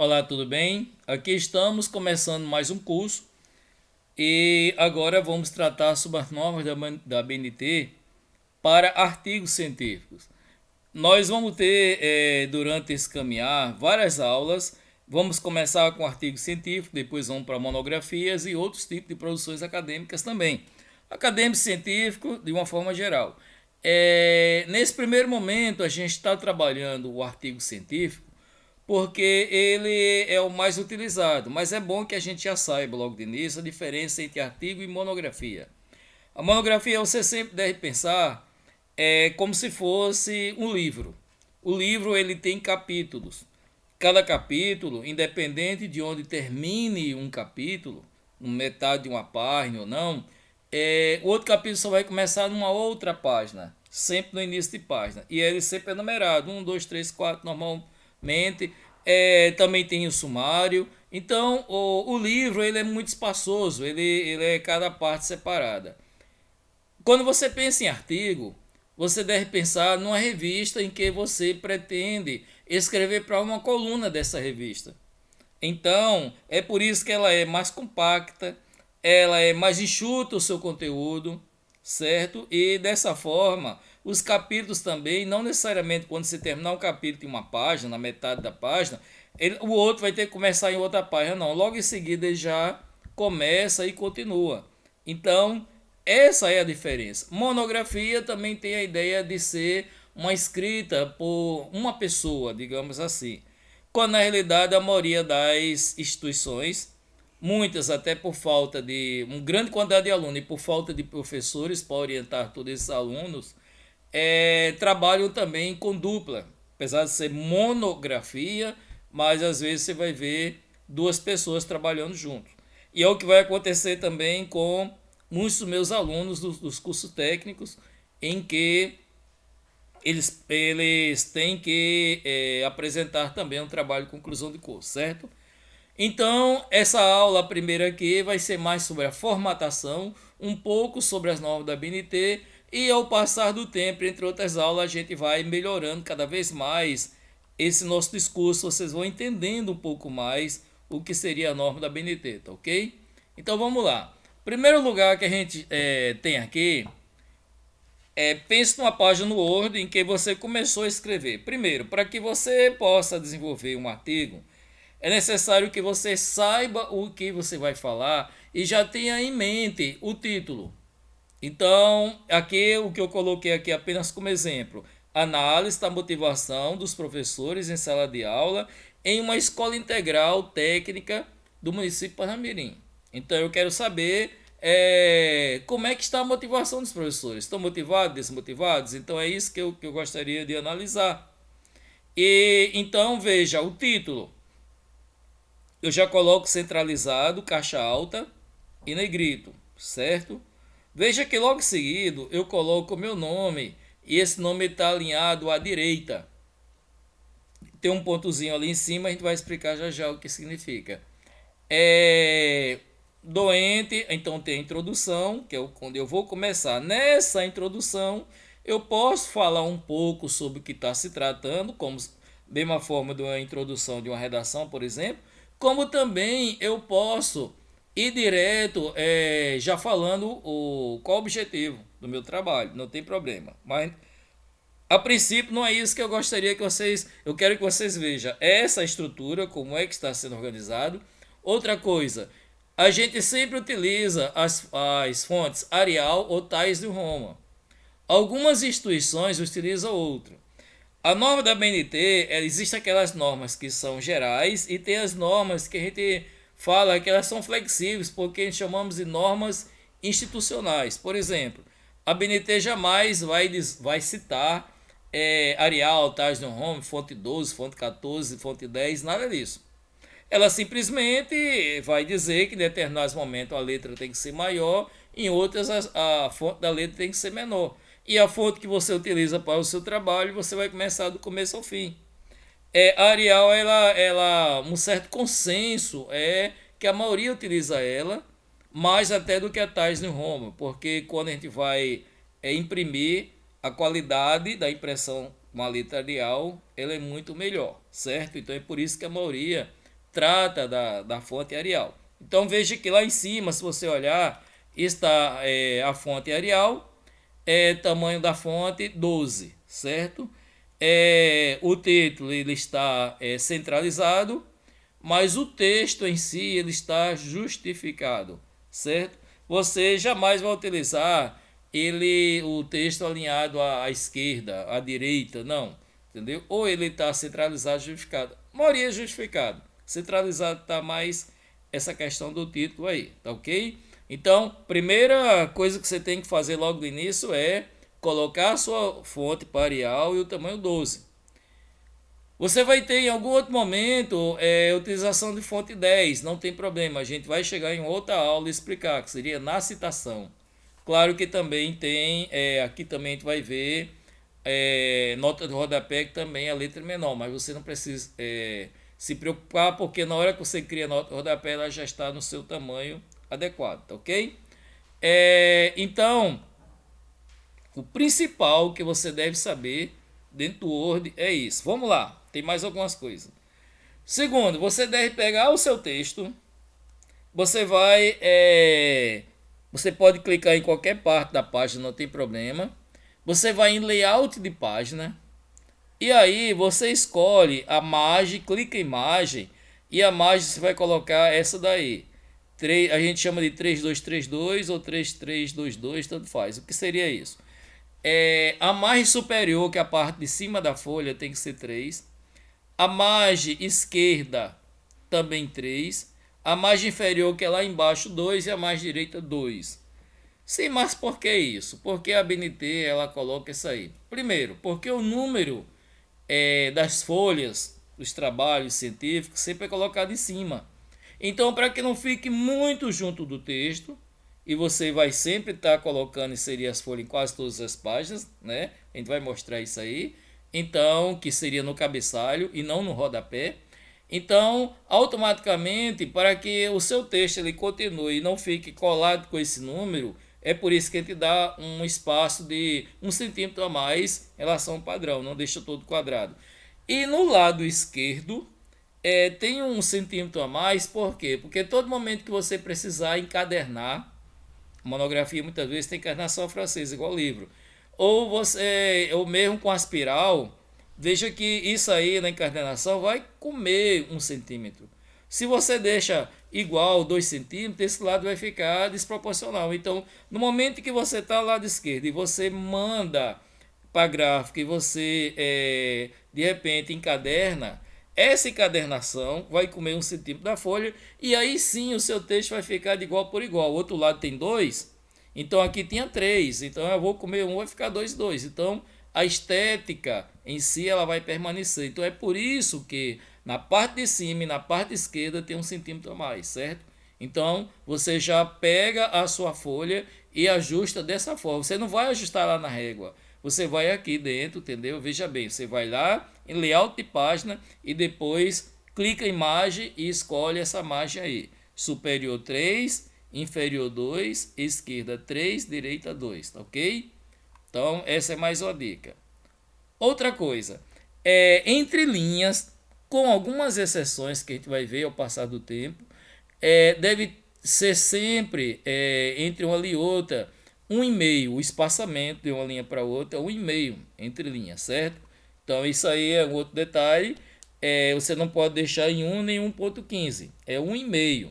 Olá, tudo bem? Aqui estamos começando mais um curso e agora vamos tratar sobre as normas da BNT para artigos científicos. Nós vamos ter, durante esse caminhar, várias aulas. Vamos começar com artigos científicos, depois vamos para monografias e outros tipos de produções acadêmicas também. Acadêmico científico, de uma forma geral. Nesse primeiro momento, a gente está trabalhando o artigo científico porque ele é o mais utilizado, mas é bom que a gente já saiba logo de início a diferença entre artigo e monografia. A monografia você sempre deve pensar como se fosse um livro. O livro ele tem capítulos. Cada capítulo, independente de onde termine um capítulo, metade de uma página ou não, o outro capítulo só vai começar numa outra página, sempre no início de página. E ele sempre é numerado, um, dois, três, quatro, normalmente. Também tem o sumário. Então, o livro ele é muito espaçoso, ele é cada parte separada. Quando você pensa em artigo, você deve pensar numa revista em que você pretende escrever para uma coluna dessa revista. Então, é por isso que ela é mais compacta, ela é mais enxuta o seu conteúdo, certo? E dessa forma, os capítulos também, não necessariamente quando você terminar um capítulo em uma página, na metade da página, o outro vai ter que começar em outra página, não. Logo em seguida ele já começa e continua. Então, essa é a diferença. Monografia também tem a ideia de ser uma escrita por uma pessoa, digamos assim. Quando na realidade a maioria das instituições, muitas até por falta de uma grande quantidade de alunos e por falta de professores para orientar todos esses alunos, trabalham também com dupla, apesar de ser monografia, mas às vezes você vai ver duas pessoas trabalhando juntos. E é o que vai acontecer também com muitos dos meus alunos dos cursos técnicos, em que eles têm que apresentar também um trabalho de conclusão de curso, certo? Então, essa aula primeira aqui vai ser mais sobre a formatação, um pouco sobre as normas da BNT, e ao passar do tempo, entre outras aulas, a gente vai melhorando cada vez mais esse nosso discurso, vocês vão entendendo um pouco mais o que seria a norma da BNT, tá ok? Então vamos lá. Primeiro lugar que a gente tem aqui pense numa página no Word em que você começou a escrever. Primeiro, para que você possa desenvolver um artigo, é necessário que você saiba o que você vai falar e já tenha em mente o título. Então, aqui o que eu coloquei aqui apenas como exemplo: análise da motivação dos professores em sala de aula em uma escola integral técnica do município de Parnamirim. Então, eu quero saber como é que está a motivação dos professores. Estão motivados, desmotivados? Então, é isso que eu gostaria de analisar. E então, veja o título. Eu já coloco centralizado, caixa alta e negrito, certo? Veja que logo em seguida eu coloco o meu nome e esse nome está alinhado à direita. Tem um pontozinho ali em cima, a gente vai explicar já já o que significa. Doente, então tem a introdução, que é quando eu vou começar. Nessa introdução, eu posso falar um pouco sobre o que está se tratando, como mesma forma de uma introdução de uma redação, por exemplo, como também eu posso ir direto, já falando qual o objetivo do meu trabalho, não tem problema. Mas a princípio não é isso que eu gostaria que eu quero que vocês vejam essa estrutura, como é que está sendo organizado. Outra coisa, a gente sempre utiliza as fontes Arial ou Tais de Roma. Algumas instituições utilizam outro. A norma da BNT, existe aquelas normas que são gerais e tem as normas que a gente fala que elas são flexíveis, porque a gente chamamos de normas institucionais. Por exemplo, a BNT jamais vai citar Arial, Tais de Home, fonte 12, fonte 14, fonte 10, nada disso. Ela simplesmente vai dizer que em determinados momentos a letra tem que ser maior, em outras a fonte da letra tem que ser menor. E a fonte que você utiliza para o seu trabalho, você vai começar do começo ao fim. A Arial, um certo consenso é que a maioria utiliza ela, mais até do que a Times New Roman, porque quando a gente vai imprimir, a qualidade da impressão com a letra Arial, ela é muito melhor, certo? Então é por isso que a maioria trata da fonte Arial. Então veja que lá em cima, se você olhar, está a fonte Arial, tamanho da fonte 12, certo? O título ele está centralizado, mas o texto em si ele está justificado, certo? Você jamais vai utilizar o texto alinhado à esquerda, à direita, não, entendeu? Ou ele está centralizado, justificado. A maioria é justificado. Centralizado está mais essa questão do título aí, tá ok? Então, primeira coisa que você tem que fazer logo no início é colocar a sua fonte para Arial e o tamanho 12. Você vai ter em algum outro momento utilização de fonte 10, não tem problema, a gente vai chegar em outra aula e explicar, que seria na citação. Claro que também tem, aqui também a gente vai ver nota de rodapé, que também é a letra menor, mas você não precisa se preocupar, porque na hora que você cria a nota de rodapé, ela já está no seu tamanho adequado, tá ok? Então, o principal que você deve saber dentro do Word é isso. Vamos lá, tem mais algumas coisas. Segundo, você deve pegar o seu texto, você vai, você pode clicar em qualquer parte da página, não tem problema. Você vai em layout de página e aí você escolhe a margem, clica em margem e a margem você vai colocar essa daí. A gente chama de 3232 ou 3322, tanto faz. O que seria isso? A margem superior, que é a parte de cima da folha, tem que ser 3. A margem esquerda também 3. A margem inferior, que é lá embaixo, 2. E a margem direita, 2. Sim, mas por que isso? Porque a BNT ela coloca isso aí. Primeiro, porque o número das folhas, dos trabalhos científicos, sempre é colocado em cima. Então, para que não fique muito junto do texto, e você vai sempre estar colocando, inserir as folhas em quase todas as páginas, né? A gente vai mostrar isso aí. Então, que seria no cabeçalho e não no rodapé. Então, automaticamente, para que o seu texto ele continue e não fique colado com esse número, é por isso que a gente dá um espaço de 1 centímetro a mais em relação ao padrão, não deixa todo quadrado. E no lado esquerdo, tem 1 centímetro a mais, por quê? Porque todo momento que você precisar encadernar, monografia muitas vezes tem encadernação francesa, igual livro. Ou mesmo com aspiral, veja que isso aí na encadernação vai comer 1 centímetro. Se você deixa igual 2 centímetros, esse lado vai ficar desproporcional. Então, no momento que você está ao lado esquerdo e você manda para a gráfica e você de repente encaderna, essa encadernação vai comer 1 centímetro da folha e aí sim o seu texto vai ficar de igual por igual. O outro lado tem 2, então aqui tinha 3, então eu vou comer 1, vai ficar 2, 2. Então a estética em si ela vai permanecer. Então é por isso que na parte de cima e na parte esquerda tem 1 centímetro a mais, certo? Então você já pega a sua folha e ajusta dessa forma. Você não vai ajustar lá na régua. Você vai aqui dentro, entendeu? Veja bem, você vai lá em layout de página e depois clica em margem e escolhe essa margem aí. Superior 3, inferior 2, esquerda 3, direita 2, tá ok? Então essa é mais uma dica. Outra coisa, entre linhas, com algumas exceções que a gente vai ver ao passar do tempo, deve ser sempre entre uma linha e outra 1,5, o espaçamento de uma linha para outra é 1,5 entre linhas, certo? Então isso aí é um outro detalhe, você não pode deixar em 1 nem 1,15, é 1,5.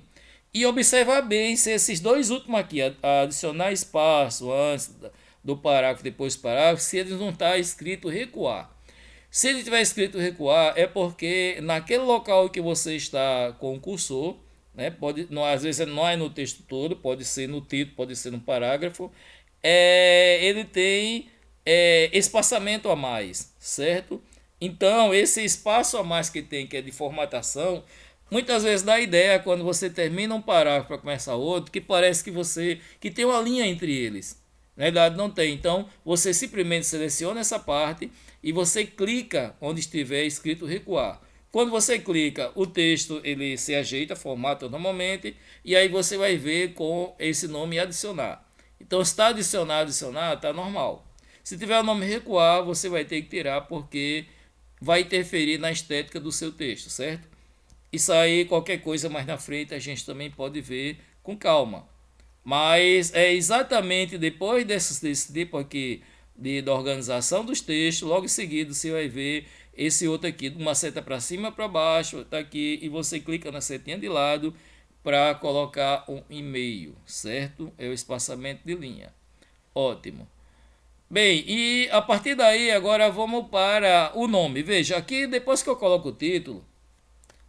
E observar bem se esses dois últimos aqui, adicionar espaço antes do parágrafo, depois do parágrafo, se eles não está escrito recuar. Se ele tiver escrito recuar, é porque naquele local que você está com o cursor, né, às vezes não é no texto todo, pode ser no título, pode ser no parágrafo, ele tem espaçamento a mais, certo? Então, esse espaço a mais que tem, que é de formatação, muitas vezes dá ideia, quando você termina um parágrafo para começar outro, que parece que tem uma linha entre eles. Na verdade, não tem. Então, você simplesmente seleciona essa parte e você clica onde estiver escrito recuar. Quando você clica, o texto ele se ajeita, formata normalmente, e aí você vai ver com esse nome adicionar. Então, se está adicionado, está normal. Se tiver o nome recuar, você vai ter que tirar porque vai interferir na estética do seu texto, certo? Isso aí, qualquer coisa mais na frente, a gente também pode ver com calma. Mas é exatamente depois desse tipo aqui da organização dos textos, logo em seguida você vai ver esse outro aqui, uma seta para cima, para baixo, tá aqui, e você clica na setinha de lado para colocar um e-mail, certo? É o espaçamento de linha. Ótimo. Bem, e a partir daí agora vamos para o nome. Veja, aqui depois que eu coloco o título,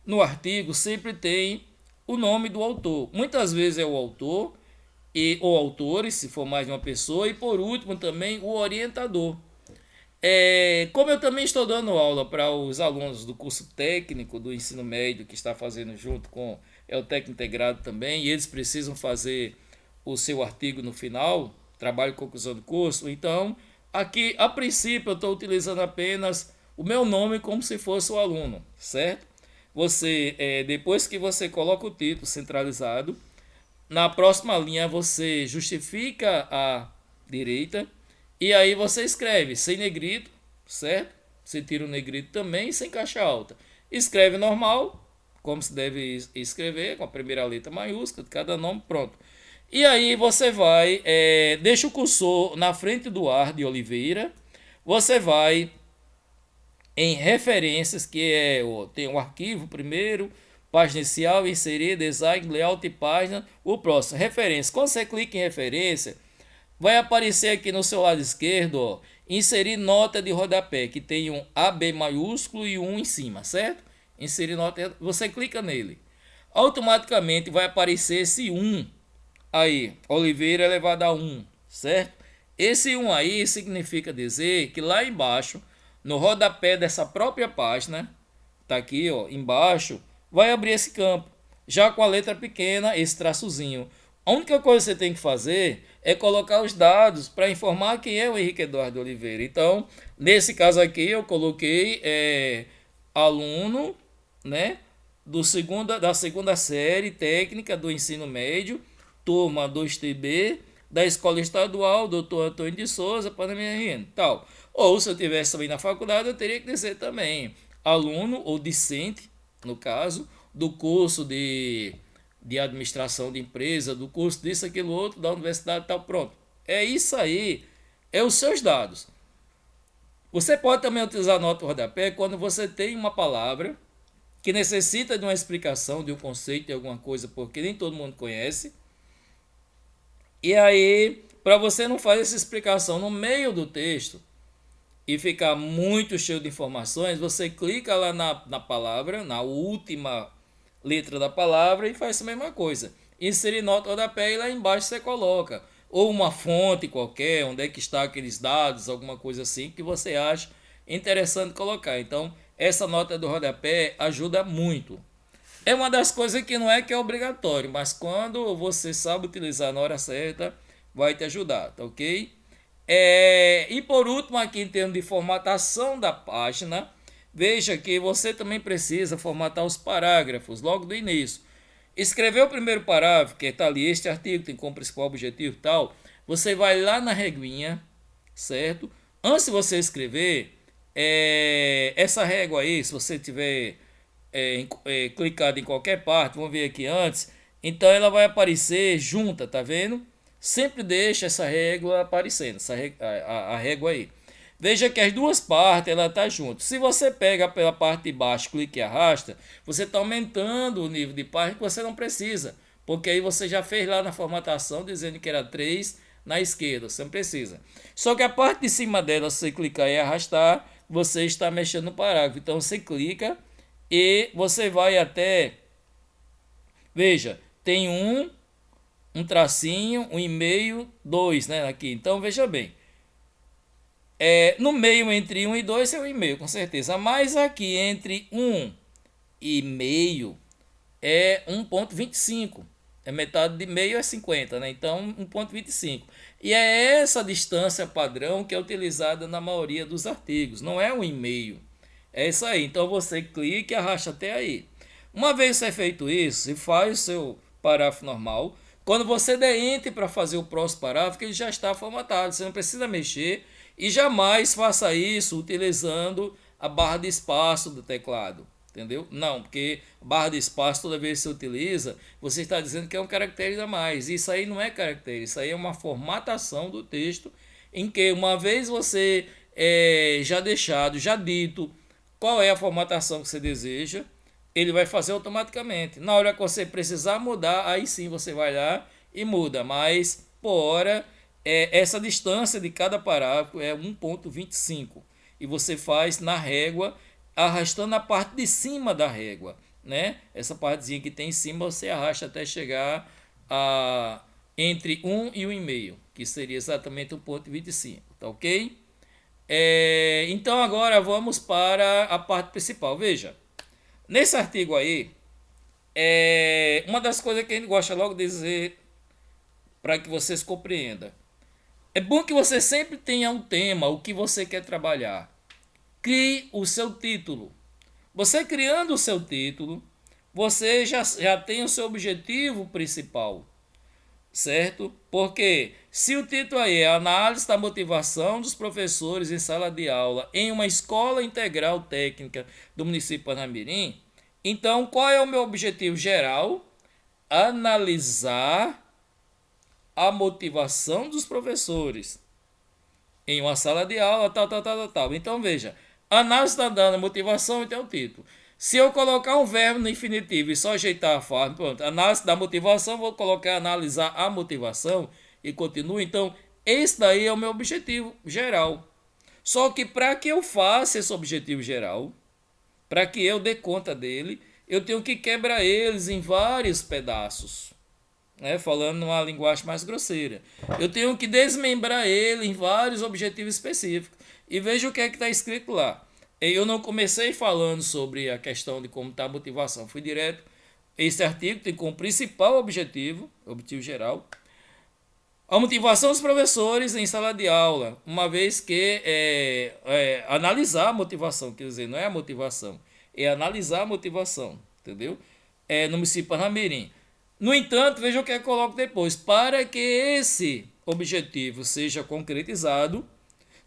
no artigo sempre tem o nome do autor. Muitas vezes é o autor e ou autores, se for mais de uma pessoa, e por último também o orientador. Como eu também estou dando aula para os alunos do curso técnico do ensino médio que está fazendo junto com o técnico integrado também, e eles precisam fazer o seu artigo no final, trabalho de conclusão do curso, então aqui a princípio eu estou utilizando apenas o meu nome como se fosse o aluno, certo? Você, depois que você coloca o título centralizado, na próxima linha você justifica a direita e aí você escreve sem negrito, certo? Você tira o negrito também e sem caixa alta. Escreve normal, como se deve escrever, com a primeira letra maiúscula de cada nome, pronto. E aí você vai, deixa o cursor na frente do ar de Oliveira, você vai em referências, que tem o arquivo primeiro, página inicial, inserir, design, layout e página, o próximo, referência. Quando você clica em referência, vai aparecer aqui no seu lado esquerdo, ó, inserir nota de rodapé, que tem um AB maiúsculo e um em cima, certo? Inserir nota, você clica nele. Automaticamente vai aparecer esse 1 aí, Oliveira elevado a 1, certo? Esse 1 aí significa dizer que lá embaixo, no rodapé dessa própria página, tá aqui, ó, embaixo, vai abrir esse campo, já com a letra pequena, esse traçozinho. A única coisa que você tem que fazer é colocar os dados para informar quem é o Henrique Eduardo Oliveira. Então, nesse caso aqui, eu coloquei aluno, né, da segunda série técnica do ensino médio, turma 2TB, da Escola Estadual Dr. Antônio de Souza, Panamá, tal. Ou se eu tivesse também na faculdade, eu teria que dizer também aluno ou discente, no caso, do curso de administração de empresa, do curso disso, aquilo outro, da universidade, tal, pronto. É isso aí, é os seus dados. Você pode também utilizar a nota de rodapé quando você tem uma palavra que necessita de uma explicação, de um conceito, de alguma coisa, porque nem todo mundo conhece. E aí, para você não fazer essa explicação no meio do texto e ficar muito cheio de informações, você clica lá na palavra, na última letra da palavra e faz a mesma coisa. Inserir nota rodapé e lá embaixo você coloca. Ou uma fonte qualquer, onde é que está aqueles dados, alguma coisa assim que você acha interessante colocar. Então, essa nota do rodapé ajuda muito. É uma das coisas que não é que é obrigatório, mas quando você sabe utilizar na hora certa, vai te ajudar, tá ok? E por último, aqui em termos de formatação da página, veja que você também precisa formatar os parágrafos logo do início. Escreveu o primeiro parágrafo, que está ali, este artigo tem como principal objetivo tal, você vai lá na reguinha, certo? Antes de você escrever, essa régua aí, se você tiver clicado em qualquer parte, vamos ver aqui antes, então ela vai aparecer junta, tá vendo? Sempre deixa essa régua aparecendo, a régua aí. Veja que as duas partes ela tá junto. Se você pega pela parte de baixo, clica e arrasta, você está aumentando o nível de página que você não precisa, porque aí você já fez lá na formatação dizendo que era 3 na esquerda, você não precisa. Só que a parte de cima dela, se você clicar e arrastar, você está mexendo no parágrafo. Então você clica e você vai até, veja, tem um tracinho, um e-mail, 2, né, aqui. Então veja bem, no meio entre 1 e 2 é o e-mail, com certeza, mas aqui entre 1 e meio é 1,25. Metade de meio é 50, né? Então 1,25. E é essa distância padrão que é utilizada na maioria dos artigos, não é um e-mail. É isso aí. Então você clica e arrasta até aí. Uma vez que é feito isso, você faz o seu parágrafo normal. Quando você der enter para fazer o próximo parágrafo, ele já está formatado. Você não precisa mexer e jamais faça isso utilizando a barra de espaço do teclado. Entendeu? Não, porque barra de espaço, toda vez que você utiliza, você está dizendo que é um caractere a mais. Isso aí não é caractere, isso aí é uma formatação do texto em que, uma vez você já deixado, já dito qual é a formatação que você deseja, ele vai fazer automaticamente. Na hora que você precisar mudar, aí sim você vai lá e muda. Mas, por hora, essa distância de cada parágrafo é 1,25. E você faz na régua, arrastando a parte de cima da régua, né? Essa partezinha que tem em cima você arrasta até chegar a entre 1 e 1,5, que seria exatamente 1,25, tá ok? Então agora vamos para a parte principal. Veja, nesse artigo aí, uma das coisas que a gente gosta logo de dizer para que vocês compreendam. É bom que você sempre tenha um tema, o que você quer trabalhar. Crie o seu título. Você criando o seu título, você já tem o seu objetivo principal, certo? Porque se o título aí é Análise da motivação dos professores em sala de aula em uma escola integral técnica do município de Parnamirim, então qual é o meu objetivo geral? Analisar a motivação dos professores em uma sala de aula, tal. Então veja, análise da motivação, então é o título. Se eu colocar um verbo no infinitivo e só ajeitar a forma, pronto, análise da motivação, vou colocar analisar a motivação e continuo. Então, esse daí é o meu objetivo geral. Só que para que eu faça esse objetivo geral, para que eu dê conta dele, eu tenho que quebrar eles em vários pedaços, né? Falando numa linguagem mais grosseira. Eu tenho que desmembrar ele em vários objetivos específicos. E veja o que é que está escrito lá. Eu não comecei falando sobre a questão de como está a motivação. Fui direto. Esse artigo tem como principal objetivo geral, a motivação dos professores em sala de aula, uma vez que analisar a motivação, quer dizer, não é a motivação, é analisar a motivação, entendeu? No município de Parnamirim. No entanto, veja o que eu coloco depois. Para que esse objetivo seja concretizado,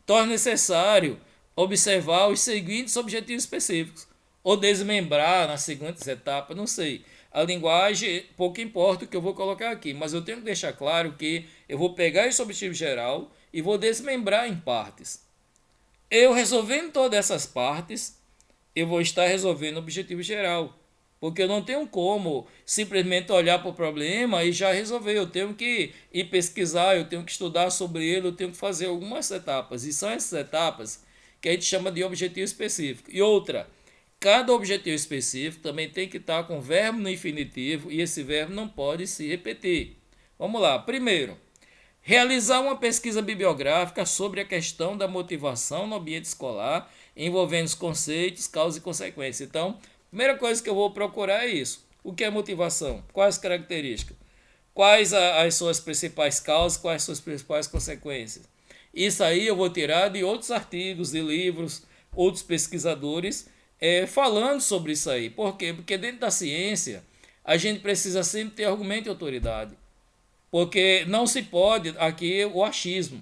torna necessário observar os seguintes objetivos específicos, ou desmembrar nas seguintes etapas, não sei. A linguagem, pouco importa o que eu vou colocar aqui, mas eu tenho que deixar claro que eu vou pegar esse objetivo geral e vou desmembrar em partes. Eu resolvendo todas essas partes, eu vou estar resolvendo o objetivo geral. Porque eu não tenho como simplesmente olhar para o problema e já resolver. Eu tenho que ir pesquisar, eu tenho que estudar sobre ele, eu tenho que fazer algumas etapas. E são essas etapas que a gente chama de objetivo específico. E outra, cada objetivo específico também tem que estar com verbo no infinitivo e esse verbo não pode se repetir. Vamos lá. Primeiro, realizar uma pesquisa bibliográfica sobre a questão da motivação no ambiente escolar, envolvendo os conceitos, causas e consequências. Então, a primeira coisa que eu vou procurar é isso. O que é motivação? Quais as características? Quais as suas principais causas? Quais as suas principais consequências? Isso aí eu vou tirar de outros artigos, de livros, outros pesquisadores falando sobre isso aí. Por quê? Porque dentro da ciência a gente precisa sempre ter argumento e autoridade. Porque não se pode aqui o achismo.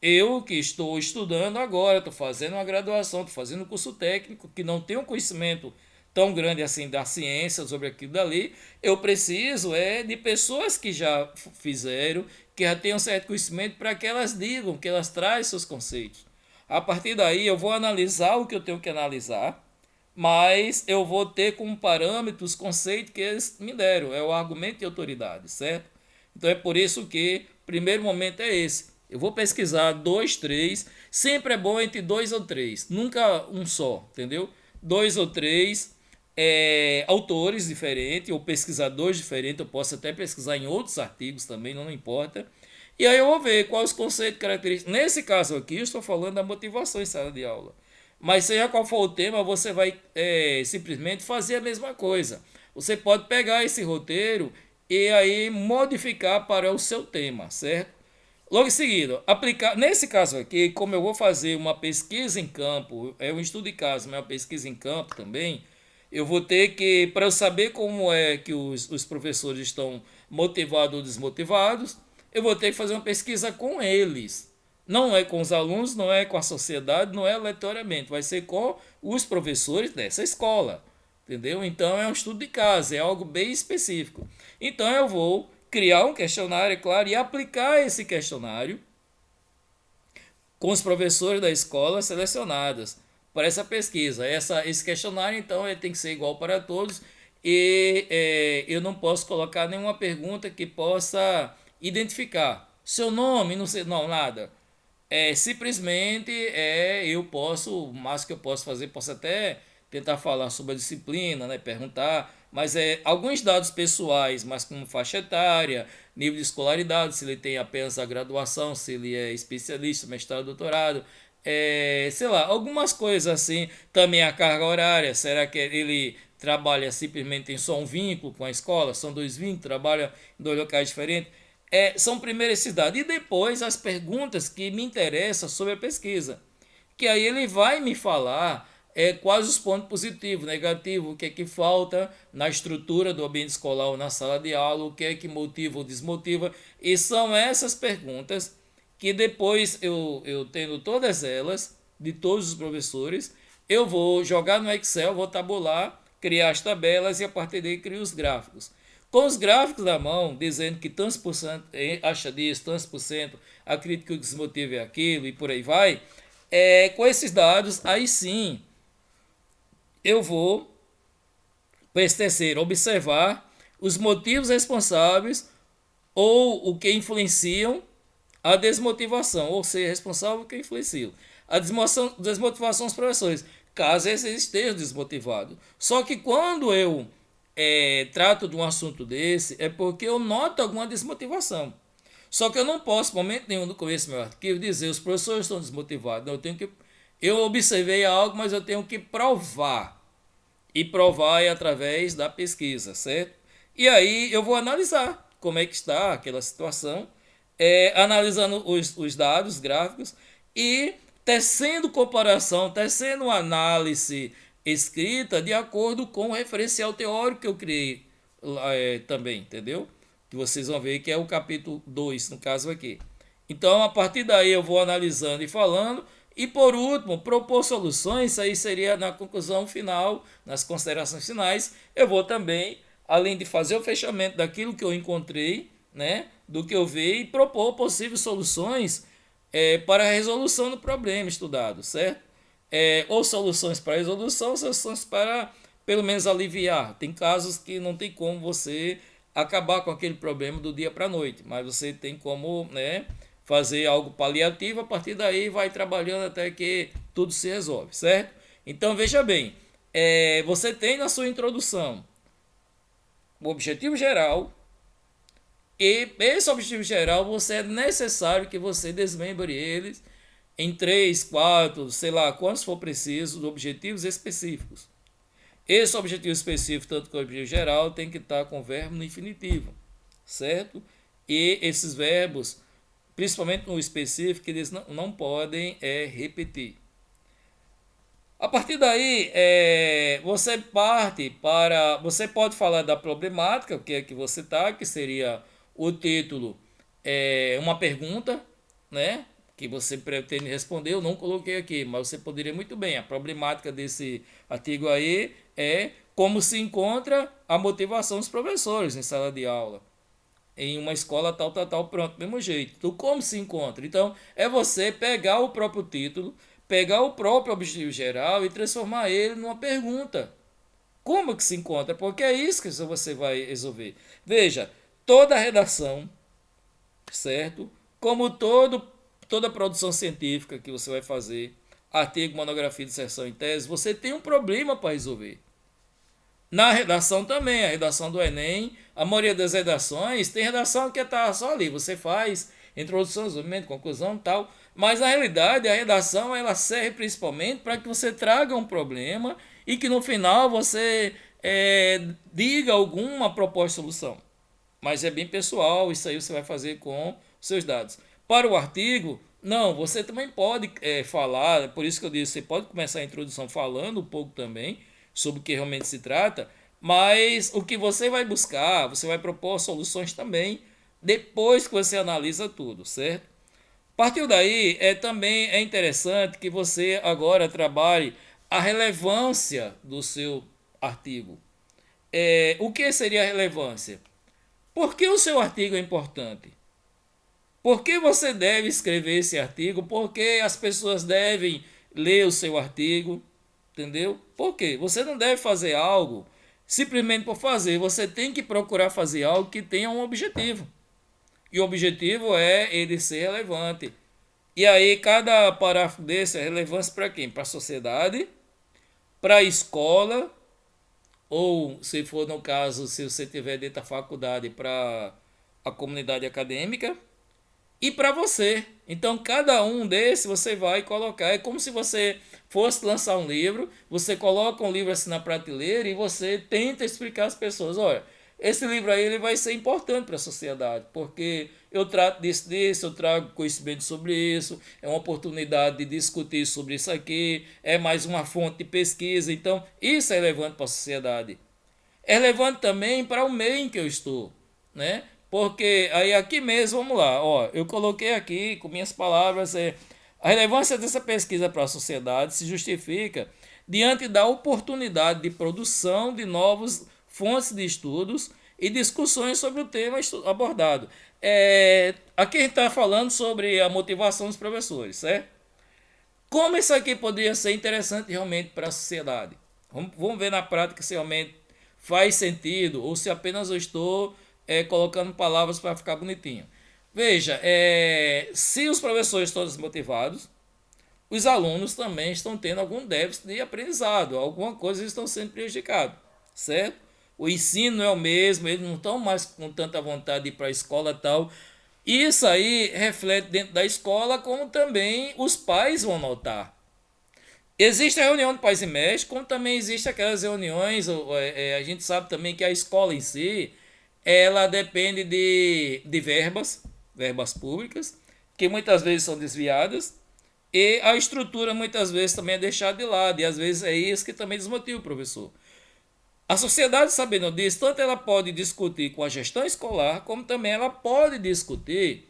Eu que estou estudando agora, estou fazendo uma graduação, estou fazendo um curso técnico, que não tenho conhecimento tão grande assim da ciência sobre aquilo dali, eu preciso de pessoas que já fizeram, que já tenham certo conhecimento para que elas digam, que elas trazem seus conceitos. A partir daí eu vou analisar o que eu tenho que analisar, mas eu vou ter como parâmetro os conceitos que eles me deram, é o argumento de autoridade, certo? Então é por isso que o primeiro momento é esse. Eu vou pesquisar 2, 3, sempre é bom entre 2 ou 3, nunca um só, entendeu? 2 ou 3 autores diferentes ou pesquisadores diferentes, eu posso até pesquisar em outros artigos também, não importa. E aí eu vou ver quais os conceitos característicos. Nesse caso aqui, eu estou falando da motivação em sala de aula. Mas seja qual for o tema, você vai simplesmente fazer a mesma coisa. Você pode pegar esse roteiro e aí modificar para o seu tema, certo? Logo em seguida, aplicar. Nesse caso aqui, como eu vou fazer uma pesquisa em campo, é um estudo de caso, mas é uma pesquisa em campo também, eu vou ter que, para eu saber como é que os professores estão motivados ou desmotivados, eu vou ter que fazer uma pesquisa com eles. Não é com os alunos, não é com a sociedade, não é aleatoriamente, vai ser com os professores dessa escola. entendeu? Então é um estudo de caso, é algo bem específico. Então eu vou criar um questionário, é claro, e aplicar esse questionário com os professores da escola selecionados para essa pesquisa. Esse questionário, então, ele tem que ser igual para todos e eu não posso colocar nenhuma pergunta que possa identificar seu nome, não sei, não, nada. Simplesmente eu posso, o máximo que eu posso fazer, posso até tentar falar sobre a disciplina, né, perguntar, mas alguns dados pessoais, mas como faixa etária, nível de escolaridade, se ele tem apenas a graduação, se ele é especialista, mestrado, doutorado, sei lá, algumas coisas assim, também a carga horária, será que ele trabalha simplesmente em só um vínculo com a escola, são dois vínculos, trabalha em dois locais diferentes, são primeiro esses dados. E depois as perguntas que me interessam sobre a pesquisa. Que aí ele vai me falar quais os pontos positivos, negativos, o que é que falta na estrutura do ambiente escolar ou na sala de aula, o que é que motiva ou desmotiva. E são essas perguntas que depois eu tendo todas elas, de todos os professores, eu vou jogar no Excel, vou tabular, criar as tabelas e a partir daí criar os gráficos. Com os gráficos na mão, dizendo que tantos por cento acha disso, tantos por cento acredita que o desmotivo é aquilo e por aí vai, com esses dados, aí sim eu vou, para esse terceiro, observar os motivos responsáveis ou o que influenciam a desmotivação, ou seja, responsável que influencia a desmotivação dos professores, caso eles estejam desmotivados. Só que quando eu trato de um assunto desse, é porque eu noto alguma desmotivação. Só que eu não posso, momento nenhum no começo do meu artigo, dizer os professores estão desmotivados. Não, eu observei algo, mas eu tenho que provar. E provar é através da pesquisa, certo? E aí eu vou analisar como é que está aquela situação, analisando os dados gráficos e tecendo comparação, tecendo análise escrita de acordo com o referencial teórico que eu criei também, entendeu? Que vocês vão ver que é o capítulo 2 no caso aqui. Então, a partir daí eu vou analisando e falando. E por último, propor soluções, isso aí seria na conclusão final, nas considerações finais, eu vou também, além de fazer o fechamento daquilo que eu encontrei, né, do que eu vi, e propor possíveis soluções para a resolução do problema estudado, certo? Ou soluções para resolução, ou soluções para, pelo menos, aliviar. Tem casos que não tem como você acabar com aquele problema do dia para a noite, mas você tem como, né, fazer algo paliativo, a partir daí vai trabalhando até que tudo se resolve, certo? Então, veja bem, você tem na sua introdução o objetivo geral, e esse objetivo geral, você é necessário que você desmembre eles em 3, 4, sei lá, quantos for preciso, objetivos específicos. Esse objetivo específico, tanto quanto o objetivo geral, tem que estar com o verbo no infinitivo, certo? E esses verbos, principalmente no específico, eles não podem repetir. A partir daí, você parte para... Você pode falar da problemática, o que é que você está, que seria o título, uma pergunta, né? Que você pretende responder, eu não coloquei aqui, mas você poderia muito bem. A problemática desse artigo aí é como se encontra a motivação dos professores em sala de aula, em uma escola tal, tal, tal, pronto, do mesmo jeito. Então, como se encontra? Então, é você pegar o próprio título, pegar o próprio objetivo geral e transformar ele numa pergunta. Como que se encontra? Porque é isso que você vai resolver. Veja, toda a redação, certo? Como toda produção científica que você vai fazer, artigo, monografia, dissertação em tese, você tem um problema para resolver. Na redação também, a redação do Enem, a maioria das redações tem redação que está só ali, você faz introdução, desenvolvimento, conclusão e tal, mas na realidade a redação ela serve principalmente para que você traga um problema e que no final você diga alguma proposta de solução. Mas é bem pessoal, isso aí você vai fazer com seus dados. Para o artigo, não, você também pode falar, por isso que eu disse, você pode começar a introdução falando um pouco também sobre o que realmente se trata, mas o que você vai buscar, você vai propor soluções também depois que você analisa tudo, certo? Partiu daí, também é interessante que você agora trabalhe a relevância do seu artigo. O que seria a relevância? Por que o seu artigo é importante? Por que você deve escrever esse artigo? Por que as pessoas devem ler o seu artigo? Entendeu? Por quê? Você não deve fazer algo simplesmente por fazer. Você tem que procurar fazer algo que tenha um objetivo. E o objetivo é ele ser relevante. E aí, cada parágrafo desse é relevância para quem? Para a sociedade, para a escola, ou se for no caso, se você tiver dentro da faculdade, para a comunidade acadêmica e para você. Então, cada um desses você vai colocar. É como se você fosse lançar um livro, você coloca um livro assim na prateleira e você tenta explicar às pessoas: olha, esse livro aí ele vai ser importante para a sociedade, porque eu trato disso, eu trago conhecimento sobre isso, é uma oportunidade de discutir sobre isso aqui, é mais uma fonte de pesquisa. Então, isso é relevante para a sociedade. É relevante também para o meio em que eu estou, né? Porque aí aqui mesmo, vamos lá, ó, eu coloquei aqui com minhas palavras, a relevância dessa pesquisa para a sociedade se justifica diante da oportunidade de produção de novas fontes de estudos e discussões sobre o tema abordado. Aqui a gente está falando sobre a motivação dos professores, certo? Como isso aqui poderia ser interessante realmente para a sociedade? Vamos ver na prática se realmente faz sentido ou se apenas eu estou colocando palavras para ficar bonitinho. Veja, se os professores estão desmotivados, os alunos também estão tendo algum déficit de aprendizado, alguma coisa estão sendo prejudicados, certo? O ensino não é o mesmo, eles não estão mais com tanta vontade de ir para a escola e tal. Isso aí reflete dentro da escola, como também os pais vão notar. Existe a reunião de pais e mestres, como também existe aquelas reuniões, a gente sabe também que a escola em si, ela depende de verbas públicas, que muitas vezes são desviadas, e a estrutura muitas vezes também é deixada de lado, e às vezes é isso que também desmotiva o professor. A sociedade, sabendo disso, tanto ela pode discutir com a gestão escolar, como também ela pode discutir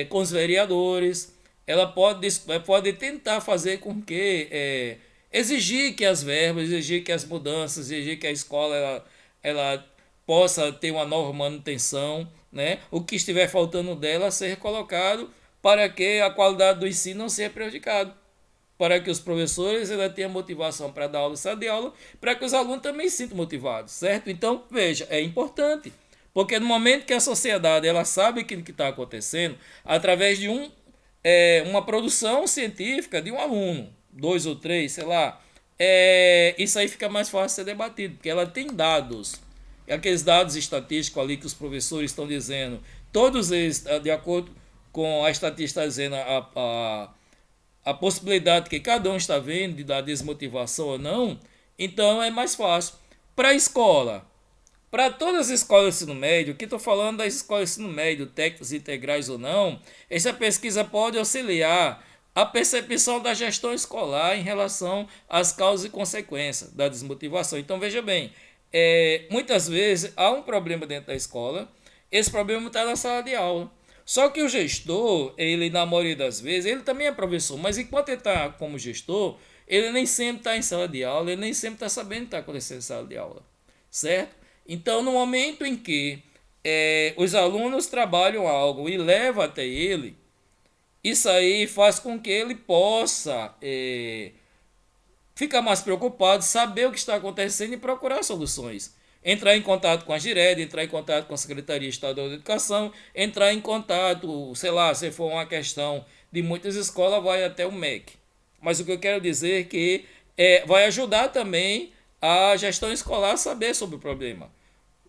com os vereadores, ela pode tentar fazer com que, exigir que as verbas, exigir que as mudanças, exigir que a escola ela possa ter uma nova manutenção, né? O que estiver faltando dela ser colocado para que a qualidade do ensino não seja prejudicada, para que os professores ainda tenham motivação para dar aula e sala de aula, para que os alunos também se sintam motivados, certo? Então, veja, é importante, porque no momento que a sociedade ela sabe aquilo que está acontecendo, através de uma produção científica de um aluno, dois ou três, sei lá, isso aí fica mais fácil de ser debatido, porque ela tem dados, aqueles dados estatísticos ali que os professores estão dizendo, todos eles, de acordo com a estatística dizendo a possibilidade que cada um está vendo de dar desmotivação ou não, então é mais fácil. Para a escola, para todas as escolas de ensino médio, que estou falando das escolas de ensino médio, técnicas integrais ou não, essa pesquisa pode auxiliar a percepção da gestão escolar em relação às causas e consequências da desmotivação. Então veja bem, muitas vezes há um problema dentro da escola, esse problema está na sala de aula. Só que o gestor, ele na maioria das vezes, ele também é professor, mas enquanto ele está como gestor, ele nem sempre está em sala de aula, ele nem sempre está sabendo o que está acontecendo em sala de aula, certo? Então, no momento em que os alunos trabalham algo e levam até ele, isso aí faz com que ele possa ficar mais preocupado, saber o que está acontecendo e procurar soluções. Entrar em contato com a Giredi, entrar em contato com a Secretaria Estadual de Educação, entrar em contato, sei lá, se for uma questão de muitas escolas, vai até o MEC. Mas o que eu quero dizer é que vai ajudar também a gestão escolar a saber sobre o problema.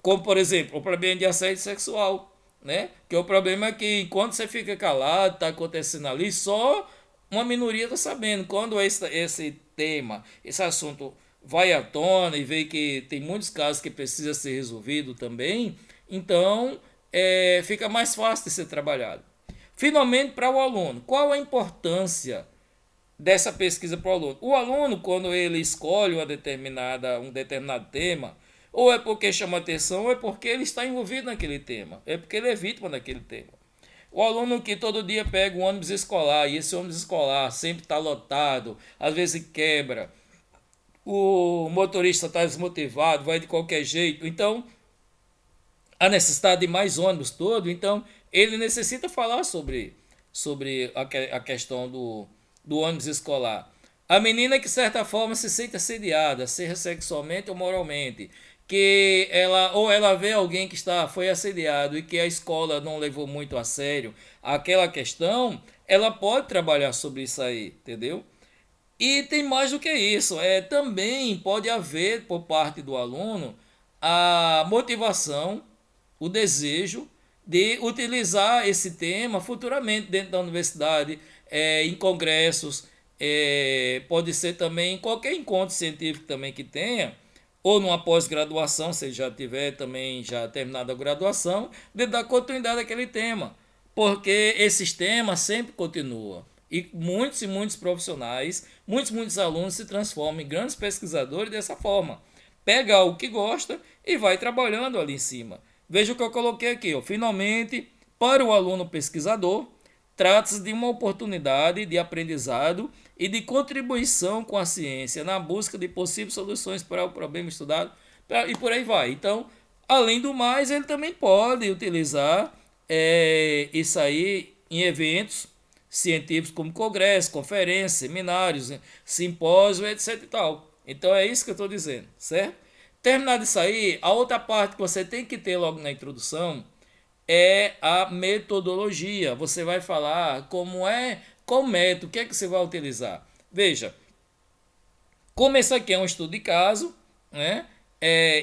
Como, por exemplo, o problema de assédio sexual, né? Que é o problema que enquanto você fica calado, está acontecendo ali, só uma minoria está sabendo. Quando esse tema, esse assunto vai à tona e vê que tem muitos casos que precisa ser resolvido também, então fica mais fácil de ser trabalhado. Finalmente, para o aluno, qual a importância dessa pesquisa para o aluno? O aluno, quando ele escolhe um determinado tema, ou é porque chama atenção, ou é porque ele está envolvido naquele tema, é porque ele é vítima daquele tema. O aluno que todo dia pega um ônibus escolar, e esse ônibus escolar sempre está lotado, às vezes quebra, o motorista está desmotivado, vai de qualquer jeito. Então, a necessidade de mais ônibus todo, então ele necessita falar sobre a questão do ônibus escolar. A menina que de certa forma se sente assediada, seja sexualmente ou moralmente, que ela vê alguém que foi assediado e que a escola não levou muito a sério aquela questão, ela pode trabalhar sobre isso aí, entendeu? E tem mais do que isso, também pode haver por parte do aluno a motivação, o desejo de utilizar esse tema futuramente dentro da universidade, em congressos, pode ser também em qualquer encontro científico também que tenha, ou numa pós-graduação, se já tiver também já terminado a graduação, de dar continuidade àquele tema, porque esses temas sempre continuam. E muitos profissionais, muitos alunos se transformam em grandes pesquisadores dessa forma. Pega algo que gosta e vai trabalhando ali em cima. Veja o que eu coloquei aqui. Ó. Finalmente, para o aluno pesquisador, trata-se de uma oportunidade de aprendizado e de contribuição com a ciência na busca de possíveis soluções para o problema estudado e por aí vai. Então, além do mais, ele também pode utilizar isso aí em eventos científicos como congressos, conferências, seminários, né, simpósios, etc. E tal. Então é isso que eu estou dizendo, certo? Terminado isso aí, a outra parte que você tem que ter logo na introdução é a metodologia. Você vai falar qual método, o que é que você vai utilizar. Veja, como esse aqui é um estudo de caso, né?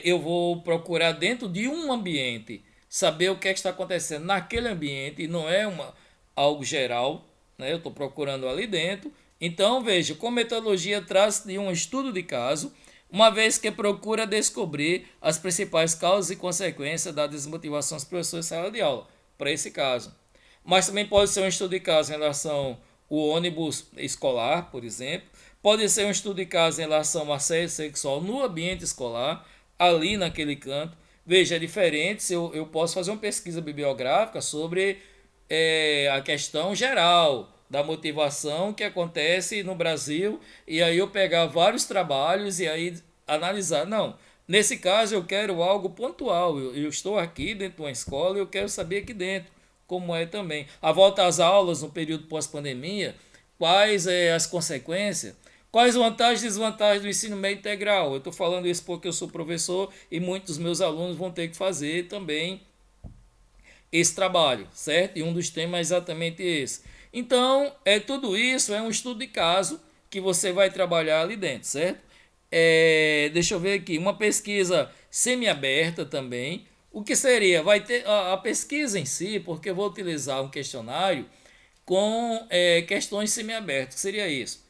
Eu vou procurar dentro de um ambiente saber o que, é que está acontecendo naquele ambiente e não é algo geral, né? Eu estou procurando ali dentro. Então, veja, com metodologia trata-se de um estudo de caso, uma vez que procura descobrir as principais causas e consequências da desmotivação dos professores em sala de aula, para esse caso. Mas também pode ser um estudo de caso em relação ao ônibus escolar, por exemplo. Pode ser um estudo de caso em relação ao assédio sexual no ambiente escolar, ali naquele canto. Veja, é diferente se eu posso fazer uma pesquisa bibliográfica sobre a questão geral da motivação que acontece no Brasil e aí eu pegar vários trabalhos e aí analisar. Não, nesse caso eu quero algo pontual. Eu estou aqui dentro de uma escola e eu quero saber aqui dentro como é também. A volta às aulas no período pós-pandemia, quais as consequências, quais vantagens e desvantagens do ensino médio integral. Eu estou falando isso porque eu sou professor e muitos dos meus alunos vão ter que fazer também esse trabalho, certo? E um dos temas é exatamente esse. Então, tudo isso é um estudo de caso que você vai trabalhar ali dentro, certo? Deixa eu ver aqui, uma pesquisa semi-aberta também. O que seria? Vai ter a pesquisa em si, porque eu vou utilizar um questionário com questões semi-abertas. O que seria isso?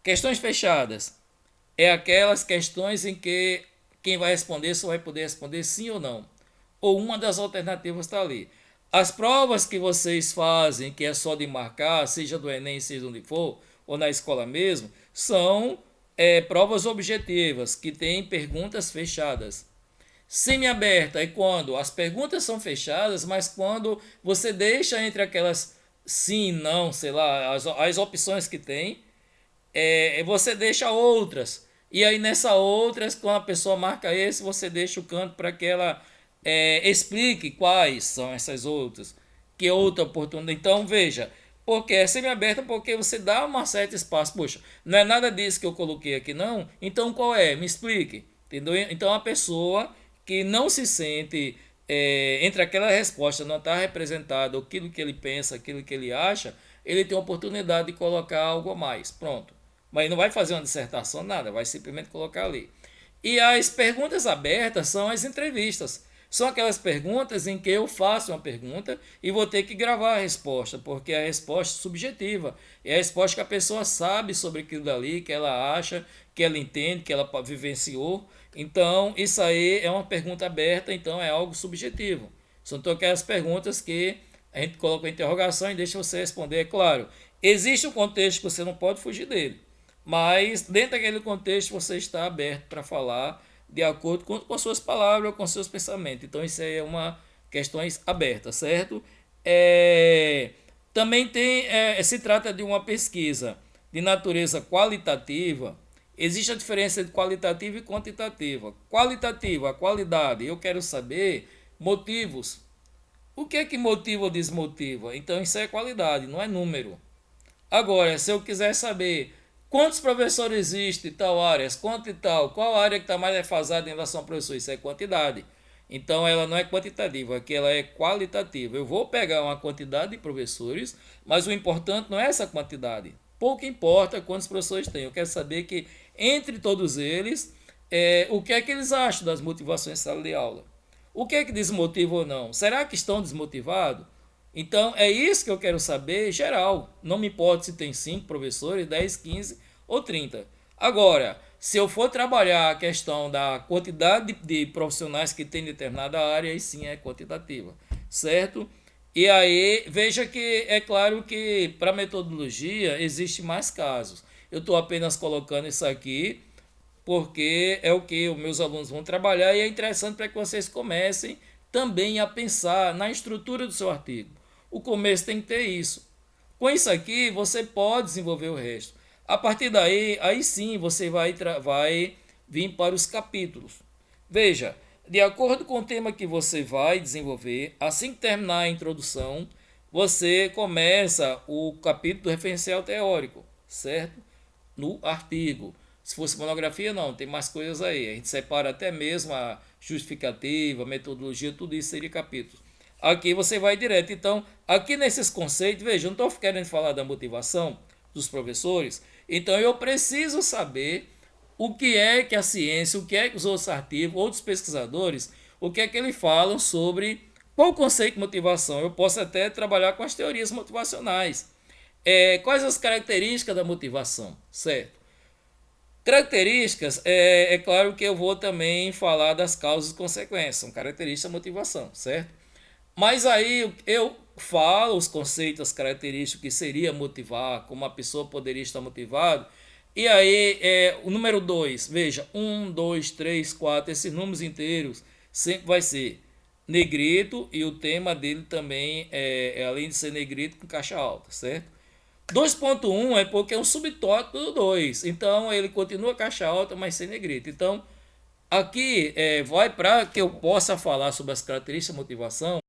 Questões fechadas é aquelas questões em que quem vai responder só vai poder responder sim ou não. Ou uma das alternativas está ali. As provas que vocês fazem, que é só de marcar, seja do Enem, seja onde for, ou na escola mesmo, são provas objetivas, que têm perguntas fechadas. Semi-aberta é quando as perguntas são fechadas, mas quando você deixa entre aquelas sim, não, sei lá, as opções que tem, você deixa outras. E aí nessa outras, quando a pessoa marca esse, você deixa o canto para que ela explique quais são essas outras. Que outra oportunidade. Então veja, porque é semi-aberta porque você dá uma certa espaço. Poxa, não é nada disso que eu coloquei aqui não? Então qual é? Me explique. Entendeu? Então a pessoa que não se sente entre aquela resposta, não está representado aquilo que ele pensa, aquilo que ele acha, ele tem a oportunidade de colocar algo a mais. Pronto. Mas não vai fazer uma dissertação, nada, vai simplesmente colocar ali. E as perguntas abertas são as entrevistas. São aquelas perguntas em que eu faço uma pergunta e vou ter que gravar a resposta, porque a resposta é subjetiva. É a resposta que a pessoa sabe sobre aquilo dali, que ela acha, que ela entende, que ela vivenciou. Então, isso aí é uma pergunta aberta, então é algo subjetivo. São aquelas perguntas que a gente coloca a interrogação e deixa você responder. É claro, existe um contexto que você não pode fugir dele, mas dentro daquele contexto você está aberto para falar de acordo com as suas palavras ou com seus pensamentos. Então isso aí é uma questões abertas, certo? Também se trata de uma pesquisa de natureza qualitativa Existe a diferença entre qualitativa e quantitativa. Qualitativa, a qualidade, eu quero saber motivos. O que é que motiva ou desmotiva? Então isso é qualidade, não é número. Agora, se eu quiser saber quantos professores existem em tal área, quanto e tal, qual área que está mais defasada em relação ao professor, isso é quantidade. Então ela não é quantitativa, aqui ela é qualitativa. Eu vou pegar uma quantidade de professores, mas o importante não é essa quantidade. Pouco importa quantos professores tem. Eu quero saber que entre todos eles, o que é que eles acham das motivações de sala de aula. O que é que desmotiva ou não? Será que estão desmotivados? Então, é isso que eu quero saber geral. Não me importa se tem 5 professores, 10, 15 ou 30. Agora, se eu for trabalhar a questão da quantidade de profissionais que tem em determinada área, aí sim é quantitativa, certo? E aí, veja que é claro que para metodologia existe mais casos. Eu estou apenas colocando isso aqui porque é o que os meus alunos vão trabalhar e é interessante para que vocês comecem também a pensar na estrutura do seu artigo. O começo tem que ter isso. Com isso aqui, você pode desenvolver o resto. A partir daí, aí sim você vai vir para os capítulos. Veja, de acordo com o tema que você vai desenvolver, assim que terminar a introdução, você começa o capítulo do referencial teórico, certo? No artigo. Se fosse monografia, não, tem mais coisas aí. A gente separa até mesmo a justificativa, a metodologia, tudo isso seria capítulo. Aqui você vai direto. Então, aqui nesses conceitos, veja, eu não estou querendo falar da motivação dos professores, então eu preciso saber o que é que a ciência, o que é que os outros artigos, outros pesquisadores, o que é que eles falam sobre qual o conceito de motivação. Eu posso até trabalhar com as teorias motivacionais. Quais as características da motivação, certo? Características, é claro que eu vou também falar das causas e consequências, são características da motivação, certo? Mas aí eu falo os conceitos, as características que seria motivar, como a pessoa poderia estar motivada. E aí, o número 2, veja, 1, 2, 3, 4, esses números inteiros sempre vai ser negrito e o tema dele também além de ser negrito, com caixa alta, certo? 2.1 é porque é um subtópico do 2, então ele continua caixa alta, mas sem negrito. Então, aqui vai para que eu possa falar sobre as características da motivação.